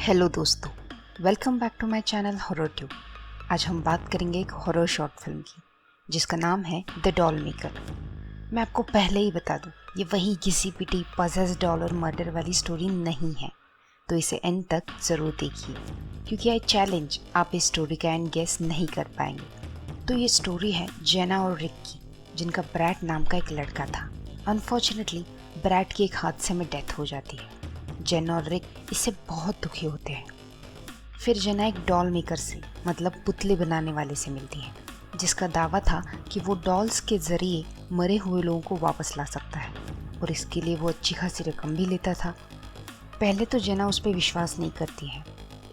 Hello दोस्तों, welcome back to my channel horror tube. आज हम बात करेंगे एक हॉरर शॉर्ट फिल्म की जिसका नाम है द डॉल मेकर। मैं आपको पहले ही बता दूं, ये वही घिसी पिटी पजेस्ड डॉल और मर्डर वाली स्टोरी नहीं है, तो इसे एंड तक ज़रूर देखिए क्योंकि आई चैलेंज आप इस स्टोरी का एंड गेस नहीं कर पाएंगे। तो ये स्टोरी है जेना और रिक की, जिनका ब्रैड नाम का एक लड़का था। अनफॉर्चुनेटली ब्रैड की एक हादसे में डेथ हो जाती है। जेना और रिक इससे बहुत दुखी होते हैं। फिर जेना एक डॉल मेकर से मतलब पुतले बनाने वाले से मिलती है, जिसका दावा था कि वो डॉल्स के जरिए मरे हुए लोगों को वापस ला सकता है और इसके लिए वो अच्छी खासी रकम भी लेता था। पहले तो जेना उस पर विश्वास नहीं करती है।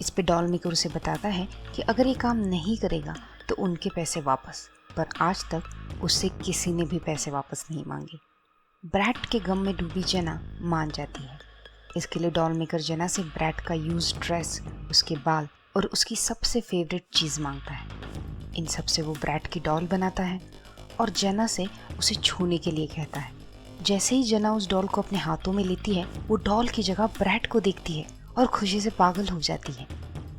इस पे डॉल मेकर उसे बताता है कि अगर ये काम नहीं करेगा तो उनके पैसे वापस, पर आज तक उससे किसी ने भी पैसे वापस नहीं मांगे। ब्रैड के गम में डूबी जेना मान जाती है। इसके लिए डॉल मेकर जेना से ब्रैड का यूज ड्रेस, उसके बाल और उसकी सबसे फेवरेट चीज़ मांगता है। इन सब से वो ब्रैड की डॉल बनाता है और जेना से उसे छूने के लिए कहता है। जैसे ही जेना उस डॉल को अपने हाथों में लेती है, वो डॉल की जगह ब्रैड को देखती है और खुशी से पागल हो जाती है।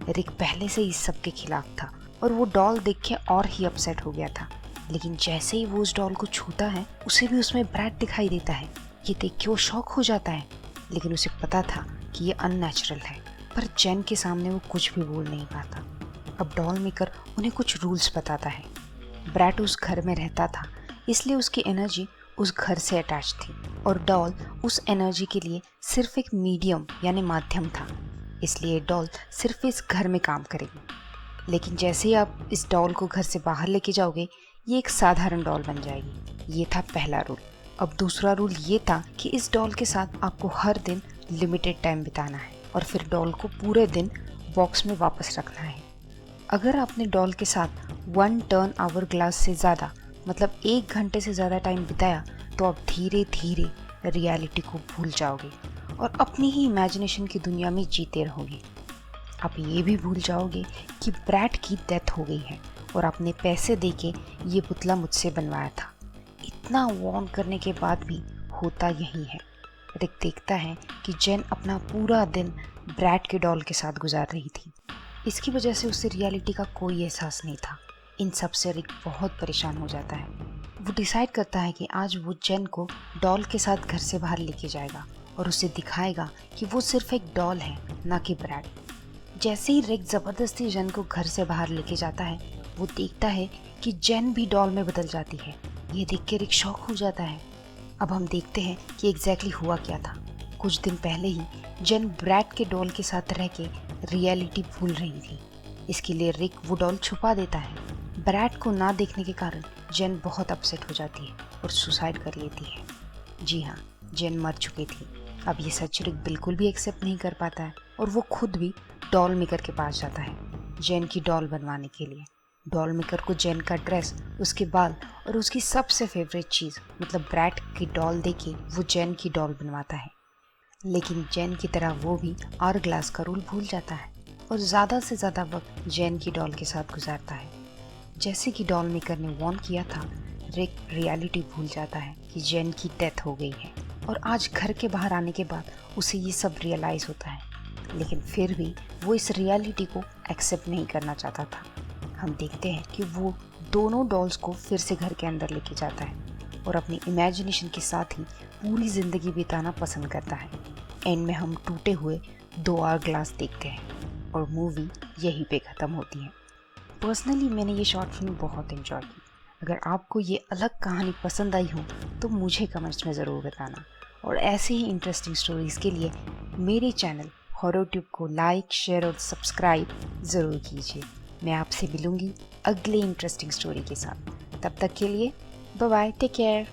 रिक पहले से इस सब के खिलाफ था और वो डॉल देख के और ही अपसेट हो गया था, लेकिन जैसे ही वो उस डॉल को छूता है, उसे भी उसमें ब्रैड दिखाई देता है। ये देख के वो शॉक हो जाता है, लेकिन उसे पता था कि ये अननेचुरल है, पर जेन के सामने वो कुछ भी बोल नहीं पाता। अब डॉल मेकर उन्हें कुछ रूल्स बताता है। ब्रैड उस घर में रहता था, इसलिए उसकी एनर्जी उस घर से अटैच थी और डॉल उस एनर्जी के लिए सिर्फ एक मीडियम यानी माध्यम था, इसलिए डॉल सिर्फ इस घर में काम करेगी। लेकिन जैसे ही आप इस डॉल को घर से बाहर लेके जाओगे, ये एक साधारण डॉल बन जाएगी। ये था पहला रूल। अब दूसरा रूल ये था कि इस डॉल के साथ आपको हर दिन लिमिटेड टाइम बिताना है और फिर डॉल को पूरे दिन बॉक्स में वापस रखना है। अगर आपने डॉल के साथ 1 टर्न आवर ग्लास से ज़्यादा मतलब 1 घंटे से ज़्यादा टाइम बिताया तो आप धीरे धीरे रियलिटी को भूल जाओगे और अपनी ही इमेजिनेशन की दुनिया में जीते रहोगे। आप ये भी भूल जाओगे कि ब्रैड की डेथ हो गई है और आपने पैसे देके ये पुतला मुझसे बनवाया था। इतना वार्न करने के बाद भी होता यही है। रिक देखता है कि जेन अपना पूरा दिन ब्रैड के डॉल के साथ गुजार रही थी। इसकी वजह से उसे रियलिटी का कोई एहसास नहीं था। इन सब से रिक बहुत परेशान हो जाता है। वो डिसाइड करता है कि आज वो जेन को डॉल के साथ घर से बाहर लेके जाएगा और उसे दिखाएगा कि वो सिर्फ एक डॉल है, ना कि ब्रैड। जैसे ही रिक ज़बरदस्ती जेन को घर से बाहर लेके जाता है, वो देखता है कि जेन भी डॉल में बदल जाती है। ये देख के रिक शॉक हो जाता है। अब हम देखते हैं कि एग्जैक्टली हुआ क्या था। कुछ दिन पहले ही जेन ब्रैड के डॉल के साथ रह के रियलिटी भूल रही थी, इसके लिए रिक वो डॉल छुपा देता है। ब्रैड को ना देखने के कारण जेन बहुत अपसेट हो जाती है और सुसाइड कर लेती है। जी हाँ, जेन मर चुकी थी। अब ये सच रिक बिल्कुल भी एक्सेप्ट नहीं कर पाता है और वो खुद भी डॉल मेकर के पास जाता है जेन की डॉल बनवाने के लिए। डॉल मेकर को जेन का ड्रेस, उसके बाल और उसकी सबसे फेवरेट चीज़ मतलब ब्रैड की डॉल देके वो जेन की डॉल बनवाता है। लेकिन जेन की तरह वो भी आवर ग्लास का रूल भूल जाता है और ज़्यादा से ज़्यादा वक्त जेन की डॉल के साथ गुजारता है। जैसे कि डॉल मेकर ने वार्न किया था, रिक रियलिटी भूल जाता है कि जेन की डेथ हो गई है और आज घर के बाहर आने के बाद उसे ये सब रियलाइज़ होता है। लेकिन फिर भी वो इस रियलिटी को एक्सेप्ट नहीं करना चाहता था। हम देखते हैं कि वो दोनों डॉल्स को फिर से घर के अंदर लेके जाता है और अपनी इमेजिनेशन के साथ ही पूरी ज़िंदगी बिताना पसंद करता है। एंड में हम टूटे हुए 2 आवर ग्लास देखते हैं और मूवी यहीं पे ख़त्म होती है। पर्सनली मैंने ये शॉर्ट फिल्म बहुत एंजॉय की। अगर आपको ये अलग कहानी पसंद आई हो तो मुझे कमेंट्स में ज़रूर बताना और ऐसे ही इंटरेस्टिंग स्टोरीज़ के लिए मेरे चैनल हॉरर ट्यूब को लाइक, शेयर और सब्सक्राइब ज़रूर कीजिए। मैं आपसे मिलूँगी अगले इंटरेस्टिंग स्टोरी के साथ। तब तक के लिए बाय बाय, टेक केयर।